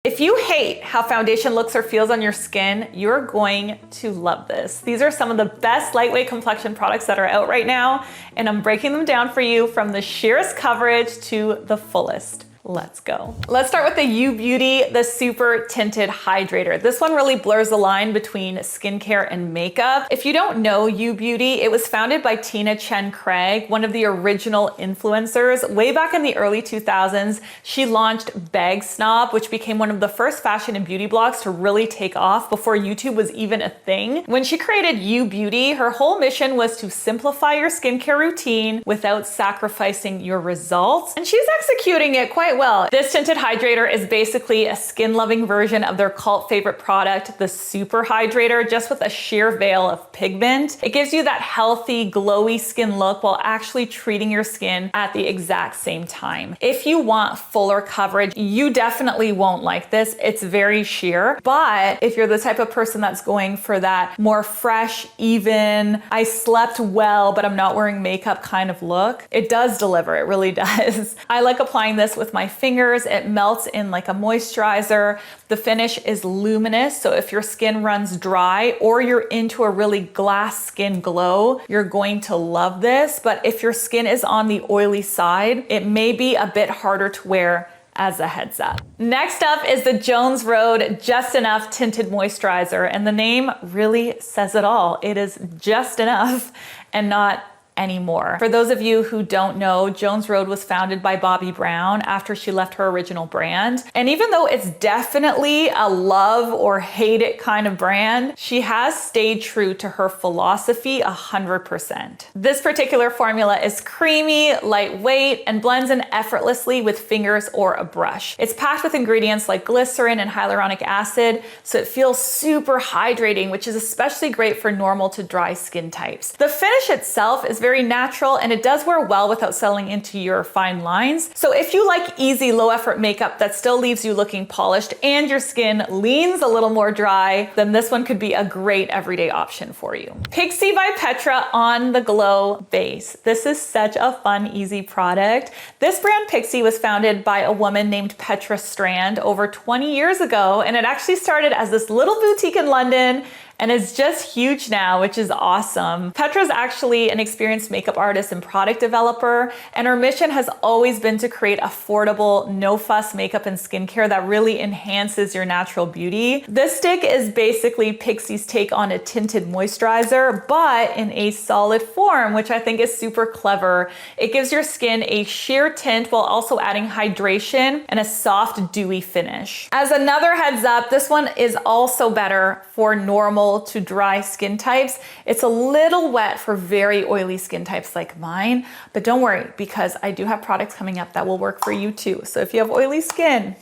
If you hate how foundation looks or feels on your skin, you're going to love this. These are some of the best lightweight complexion products that are out right now, and I'm breaking them down for you from the sheerest coverage to the fullest. Let's go. Let's start with the U Beauty, the Super Tinted Hydrator. This one really blurs the line between skincare and makeup. If you don't know U Beauty, it was founded by Tina Chen Craig, one of the original influencers. Way back in the early 2000s, she launched Bag Snob, which became one of the first fashion and beauty blogs to really take off before YouTube was even a thing. When she created U Beauty, her whole mission was to simplify your skincare routine without sacrificing your results. And she's executing it quite well. This tinted hydrator is basically a skin-loving version of their cult favorite product, the Super Hydrator, just with a sheer veil of pigment. It gives you that healthy, glowy skin look while actually treating your skin at the exact same time. If you want fuller coverage, you definitely won't like this. It's very sheer, but if you're the type of person that's going for that more fresh, even, I slept well, but I'm not wearing makeup kind of look, it does deliver. It really does. I like applying this with my fingers. It melts in like a moisturizer. The finish is luminous, so if your skin runs dry or you're into a really glass skin glow, you're going to love this. But if your skin is on the oily side, it may be a bit harder to wear, as a heads up. Next up is the Jones Road Just Enough Tinted Moisturizer, and the name really says it all. It is just enough and not anymore. For those of you who don't know, Jones Road was founded by Bobbi Brown after she left her original brand. And even though it's definitely a love or hate it kind of brand, she has stayed true to her philosophy 100%. This particular formula is creamy, lightweight, and blends in effortlessly with fingers or a brush. It's packed with ingredients like glycerin and hyaluronic acid, so it feels super hydrating, which is especially great for normal to dry skin types. The finish itself is very natural, and it does wear well without settling into your fine lines. So if you like easy, low effort makeup that still leaves you looking polished and your skin leans a little more dry, then this one could be a great everyday option for you. Pixi by Petra On The Glow Base. This is such a fun, easy product. This brand Pixi was founded by a woman named Petra Strand over 20 years ago, and it actually started as this little boutique in London and it's just huge now, which is awesome. Petra's actually an experienced makeup artist and product developer, and her mission has always been to create affordable, no-fuss makeup and skincare that really enhances your natural beauty. This stick is basically Pixi's take on a tinted moisturizer, but in a solid form, which I think is super clever. It gives your skin a sheer tint while also adding hydration and a soft, dewy finish. As another heads up, this one is also better for normal to dry skin types. It's a little wet for very oily skin types like mine, but don't worry because I do have products coming up that will work for you too. So if you have oily skin,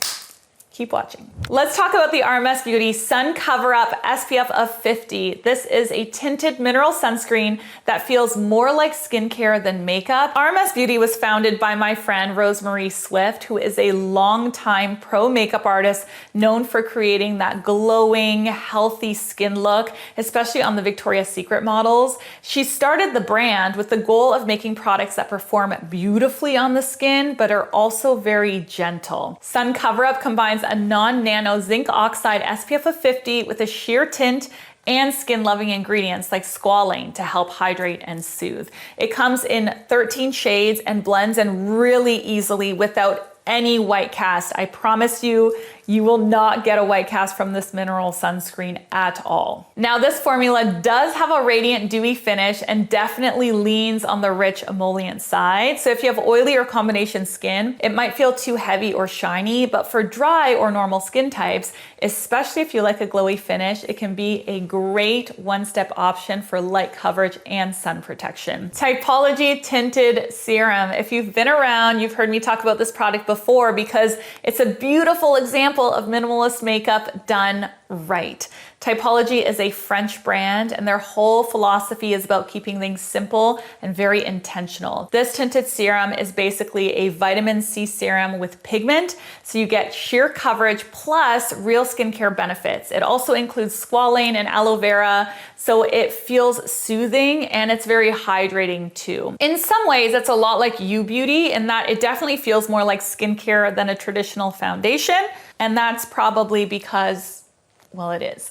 keep watching. Let's talk about the RMS Beauty Sun Cover Up SPF of 50. This is a tinted mineral sunscreen that feels more like skincare than makeup. RMS Beauty was founded by my friend Rosemarie Swift, who is a longtime pro makeup artist known for creating that glowing, healthy skin look, especially on the Victoria's Secret models. She started the brand with the goal of making products that perform beautifully on the skin, but are also very gentle. Sun Cover Up combines a non-nano zinc oxide SPF of 50 with a sheer tint and skin-loving ingredients like squalane to help hydrate and soothe. It comes in 13 shades and blends in really easily without any white cast. I promise you, you will not get a white cast from this mineral sunscreen at all. Now, this formula does have a radiant, dewy finish and definitely leans on the rich emollient side. So if you have oily or combination skin, it might feel too heavy or shiny, but for dry or normal skin types, especially if you like a glowy finish, it can be a great one-step option for light coverage and sun protection. Typology Tinted Serum. If you've been around, you've heard me talk about this product before because it's a beautiful example of minimalist makeup done right. Typology is a French brand, and their whole philosophy is about keeping things simple and very intentional. This tinted serum is basically a vitamin C serum with pigment, so you get sheer coverage plus real skincare benefits. It also includes squalane and aloe vera, so it feels soothing and it's very hydrating too. In some ways, it's a lot like U Beauty in that it definitely feels more like skincare than a traditional foundation, And that's probably because, well, it is.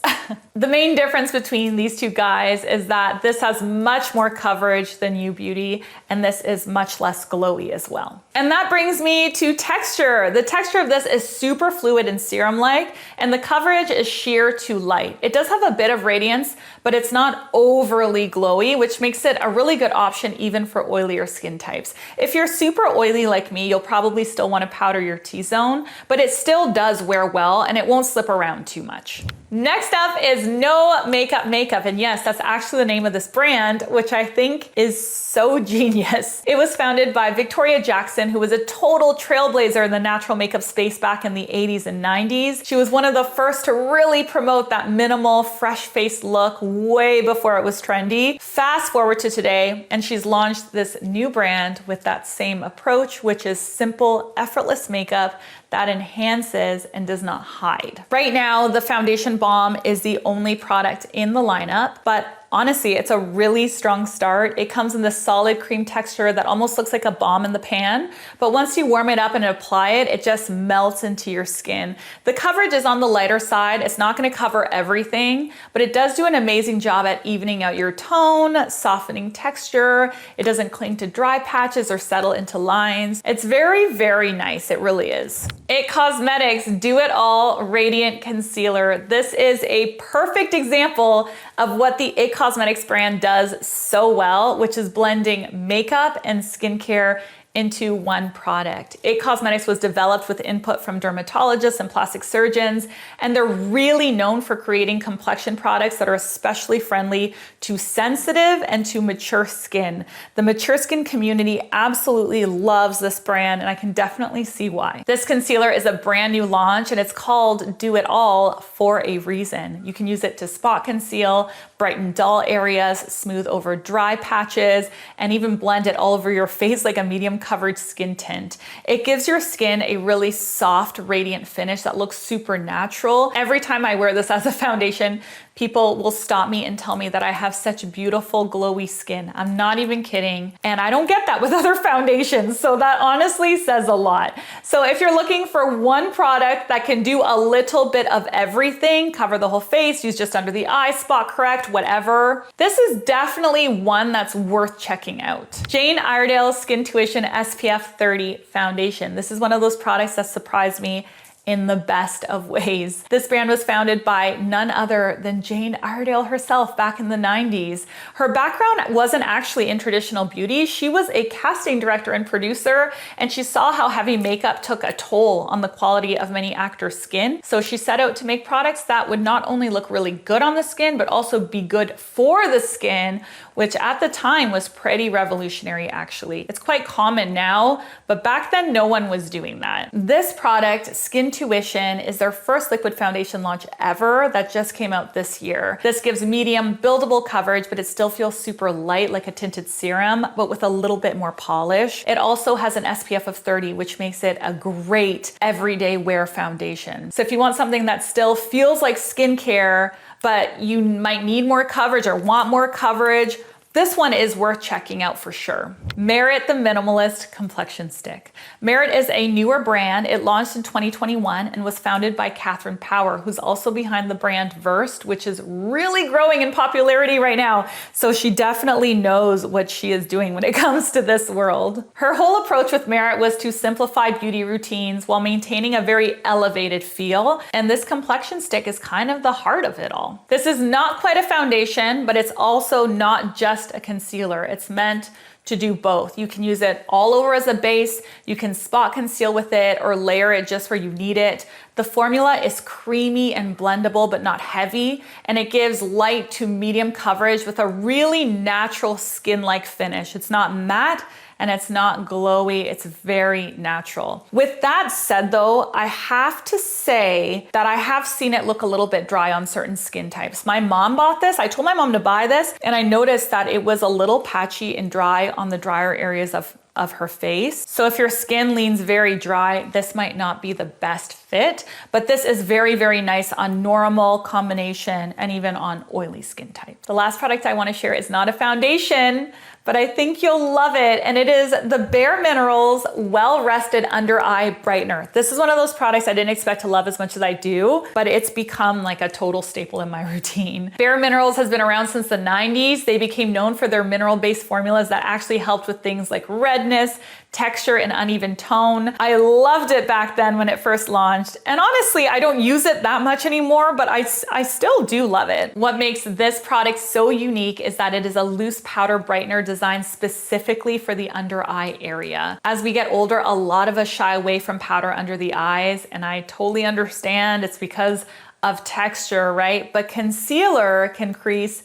The main difference between these two guys is that this has much more coverage than U Beauty, and this is much less glowy as well. And that brings me to texture. The texture of this is super fluid and serum-like, and the coverage is sheer to light. It does have a bit of radiance, but it's not overly glowy, which makes it a really good option even for oilier skin types. If you're super oily like me, you'll probably still want to powder your T-zone, but it still does wear well and it won't slip around too much. Next up is No Makeup Makeup. And yes, that's actually the name of this brand, which I think is so genius. It was founded by Victoria Jackson, who was a total trailblazer in the natural makeup space back in the 80s and 90s. She was one of the first to really promote that minimal, fresh-faced look way before it was trendy. Fast forward to today, and she's launched this new brand with that same approach, which is simple, effortless makeup that enhances and does not hide. Right now, the foundation balm is the only product in the lineup, but honestly, it's a really strong start. It comes in this solid cream texture that almost looks like a balm in the pan, but once you warm it up and apply it, it just melts into your skin. The coverage is on the lighter side. It's not gonna cover everything, but it does do an amazing job at evening out your tone, softening texture. It doesn't cling to dry patches or settle into lines. It's very, very nice. It really is. IT Cosmetics Do It All Radiant Concealer. This is a perfect example of what the IT Cosmetics brand does so well, which is blending makeup and skincare into one product. IT Cosmetics was developed with input from dermatologists and plastic surgeons, and they're really known for creating complexion products that are especially friendly to sensitive and to mature skin. The mature skin community absolutely loves this brand, and I can definitely see why. This concealer is a brand new launch, and it's called Do It All for a reason. You can use it to spot conceal, brighten dull areas, smooth over dry patches, and even blend it all over your face like a medium coverage skin tint. It gives your skin a really soft, radiant finish that looks super natural. Every time I wear this as a foundation, people will stop me and tell me that I have such beautiful, glowy skin. I'm not even kidding. And I don't get that with other foundations. So that honestly says a lot. So if you're looking for one product that can do a little bit of everything, cover the whole face, use just under the eye, spot correct, whatever, this is definitely one that's worth checking out. Jane Iredale Skin Tuition SPF 30 Foundation. This is one of those products that surprised me in the best of ways. This brand was founded by none other than Jane Iredale herself back in the 90s. Her background wasn't actually in traditional beauty. She was a casting director and producer, and she saw how heavy makeup took a toll on the quality of many actors' skin. So she set out to make products that would not only look really good on the skin, but also be good for the skin, which at the time was pretty revolutionary actually. It's quite common now, but back then no one was doing that. This product, Skin Tuition, is their first liquid foundation launch ever that just came out this year. This gives medium buildable coverage, but it still feels super light like a tinted serum, but with a little bit more polish. It also has an SPF of 30, which makes it a great everyday wear foundation. So if you want something that still feels like skincare, but you might need more coverage or want more coverage, this one is worth checking out for sure. Merit the Minimalist Complexion Stick. Merit is a newer brand. It launched in 2021 and was founded by Catherine Power, who's also behind the brand Versed, which is really growing in popularity right now. So she definitely knows what she is doing when it comes to this world. Her whole approach with Merit was to simplify beauty routines while maintaining a very elevated feel. And this complexion stick is kind of the heart of it all. This is not quite a foundation, but it's also not just a concealer. It's meant to do both. You can use it all over as a base, you can spot conceal with it or layer it just where you need it. The formula is creamy and blendable but not heavy, and it gives light to medium coverage with a really natural skin-like finish. It's not matte and it's not glowy, it's very natural. With that said though, I have to say that I have seen it look a little bit dry on certain skin types. My mom bought this, I told my mom to buy this, and I noticed that it was a little patchy and dry on the drier areas of her face. So if your skin leans very dry, this might not be the best fit, but this is very, very nice on normal, combination, and even on oily skin type. The last product I wanna share is not a foundation, but I think you'll love it. And it is the Bare Minerals Well Rested Under Eye Brightener. This is one of those products I didn't expect to love as much as I do, but it's become like a total staple in my routine. Bare Minerals has been around since the 90s. They became known for their mineral-based formulas that actually helped with things like redness, texture, and uneven tone. I loved it back then when it first launched. And honestly, I don't use it that much anymore, but I still do love it. What makes this product so unique is that it is a loose powder brightener designed specifically for the under eye area. As we get older, a lot of us shy away from powder under the eyes, and I totally understand. It's because of texture, right? But concealer can crease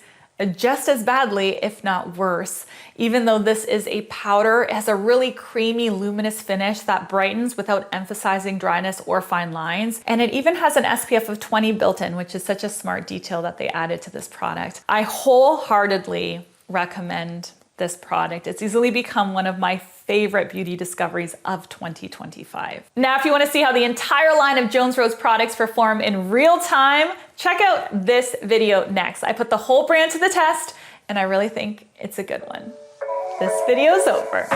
just as badly, if not worse. Even though this is a powder, it has a really creamy, luminous finish that brightens without emphasizing dryness or fine lines. And it even has an SPF of 20 built in, which is such a smart detail that they added to this product. I wholeheartedly recommend this product. It's easily become one of my favorite beauty discoveries of 2025. Now, if you want to see how the entire line of Jones Rose products perform in real time, check out this video next. I put the whole brand to the test, and I really think it's a good one. This video's over.